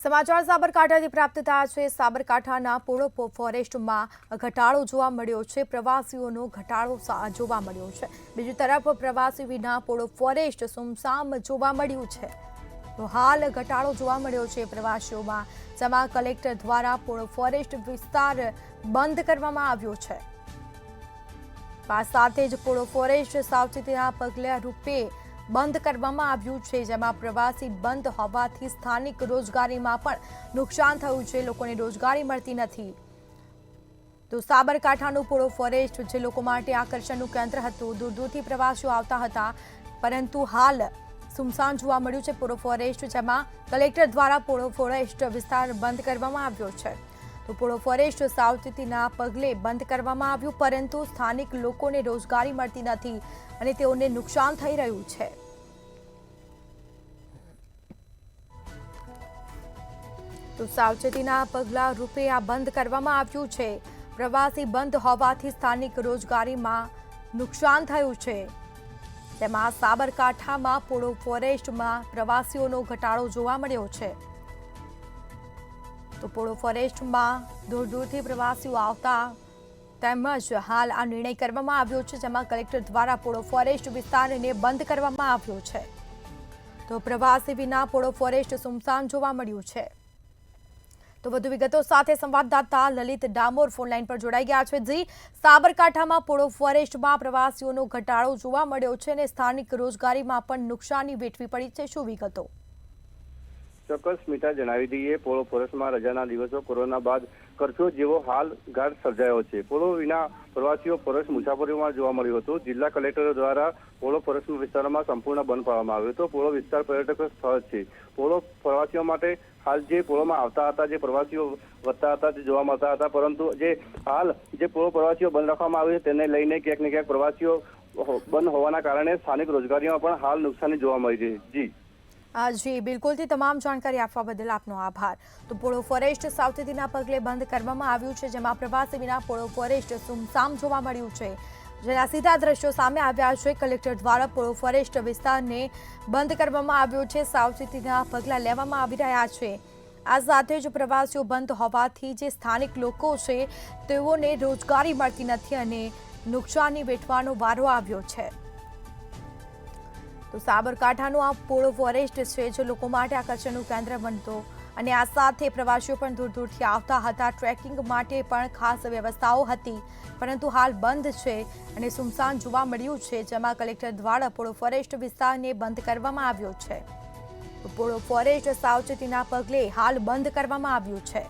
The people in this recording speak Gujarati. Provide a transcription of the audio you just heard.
સમાચાર સાબરકાંઠાથી પ્રાપ્ત થયા છે। સાબરકાંઠાના પોળો ફોરેસ્ટમાં ઘટાડો જોવા મળ્યો છે। પ્રવાસીઓનો ઘટાડો જોવા મળ્યો છે। બીજી તરફ પ્રવાસી વિના પોળો ફોરેસ્ટ સુમસામ જોવા મળ્યું છે। તો હાલ ઘટાડો જોવા મળ્યો છે પ્રવાસીઓમાં, જેમાં કલેક્ટર દ્વારા પોળો ફોરેસ્ટ વિસ્તાર બંધ કરવામાં આવ્યો છે। આ સાથે જ પોળો ફોરેસ્ટ સાવચેતીના પગલા રૂપે બંધ કરવામાં આવ્યું છે, જેમાં પ્રવાસી બંધ હોવાથી સ્થાનિક રોજગારીમાં પણ નુકસાન થયું છે। લોકોને રોજગારી મળતી નથી। તો સાબરકાંઠાનું પોળો ફોરેસ્ટ જે લોકો માટે આકર્ષણનું કેન્દ્ર હતું, દૂર દૂરથી પ્રવાસીઓ આવતા હતા, પરંતુ હાલ સુમસાન જોવા મળ્યું છે પોળો ફોરેસ્ટ, જેમાં કલેક્ટર દ્વારા પોળો ફોરેસ્ટ વિસ્તાર બંધ કરવામાં આવ્યો છે। તો પોળો ફોરેસ્ટ સાવચેતીના પગલે બંધ કરવામાં આવ્યું, પરંતુ સ્થાનિક લોકોને રોજગારી મળતી નથી અને તેઓને નુકસાન થઈ રહ્યું છે। તો સાવચેતીના પગલા રૂપે આ બંધ કરવામાં આવ્યું છે। પ્રવાસી બંધ હોવાથી સ્થાનિક રોજગારીમાં નુકસાન થયું છે। તેમાં સાબરકાંઠામાં પોળો ફોરેસ્ટમાં પ્રવાસીઓનો ઘટાડો જોવા મળ્યો છે। તો પોળો ફોરેસ્ટમાં દૂર દૂરથી પ્રવાસીઓ આવતા તેમજ હાલ આ નિર્ણય કરવામાં આવ્યો છે, જેમાં કલેક્ટર દ્વારા પોળો ફોરેસ્ટ વિસ્તારને બંધ કરવામાં આવ્યો છે। તો પ્રવાસી વિના પોળો ફોરેસ્ટ સુમસામ જોવા મળ્યું છે। તો વધુ વિગતો સાથે સંવાદદાતા લલિત ડામોર ફોનલાઈન પર જોડાઈ ગયા છે। જી, સાબરકાંઠામાં પોળો ફોરેસ્ટમાં પ્રવાસીઓનો ઘટાડો જોવા મળ્યો છે અને સ્થાનિક રોજગારીમાં પણ નુકસાની વેઠવી પડી છે, શું વિગતો? ચોક્કસ મીઠા જણાવી દઈએ, પોળો ફોરેસ્ટમાં રજાના દિવસો કોરોના બાદ કરફ્યુ જેવો હાલ ઘાટ સર્જાયો છે। પોળો વિના પ્રવાસીઓ ફોરેસ્ટ મુસાફરીમાં જોવા મળ્યું હતું। જિલ્લા કલેક્ટર દ્વારા પોળો ફોરેસ્ટ વિસ્તારમાં સંપૂર્ણ બંધ પાડવામાં આવ્યો હતો। પોળો વિસ્તાર પર્યટક સ્થળ છે। પોળો પ્રવાસીઓ માટે હાલ જે પોળોમાં આવતા હતા, જે પ્રવાસીઓ વધતા હતા તે જોવા મળતા હતા, પરંતુ હાલ જે પોળો પ્રવાસીઓ બંધ રાખવામાં આવ્યો છે તેને લઈને ક્યાંક ને ક્યાંક પ્રવાસીઓ બંધ હોવાના કારણે સ્થાનિક રોજગારીમાં પણ હાલ નુકસાની જોવા મળી છે। જી જી, બિલકુલથી તમામ જાણકારી આપવા બદલ આપનો આભાર। તો પોળો ફોરેસ્ટ સાવચેતીના પગલે બંધ કરવામાં આવ્યું છે, જેમાં પ્રવાસી વિના પોળો ફોરેસ્ટ સુમસામ જોવા મળ્યું છે, જેના સીધા દ્રશ્યો સામે આવ્યા છે। કલેક્ટર દ્વારા પોળો ફોરેસ્ટ વિસ્તારને બંધ કરવામાં આવ્યો છે, સાવચેતીના પગલાં લેવામાં આવી રહ્યા છે। આ સાથે જ પ્રવાસીઓ બંધ હોવાથી જે સ્થાનિક લોકો છે તેઓને રોજગારી મળતી નથી અને નુકસાની વેઠવાનો વારો આવ્યો છે। તો સાબરકાંઠાનું આ પોળો ફોરેસ્ટ છે જે લોકો માટે આકર્ષણનું કેન્દ્ર બનતો, અને આ સાથે પ્રવાસીઓ પણ દૂર દૂરથી આવતા હતા। ટ્રેકિંગ માટે પણ ખાસ વ્યવસ્થાઓ હતી, પરંતુ હાલ બંધ છે અને સુમસાન જોવા મળ્યું છે, જેમાં કલેક્ટર દ્વારા પોળો ફોરેસ્ટ વિસ્તારને બંધ કરવામાં આવ્યો છે। પોળો ફોરેસ્ટ સાવચેતીના પગલે હાલ બંધ કરવામાં આવ્યું છે।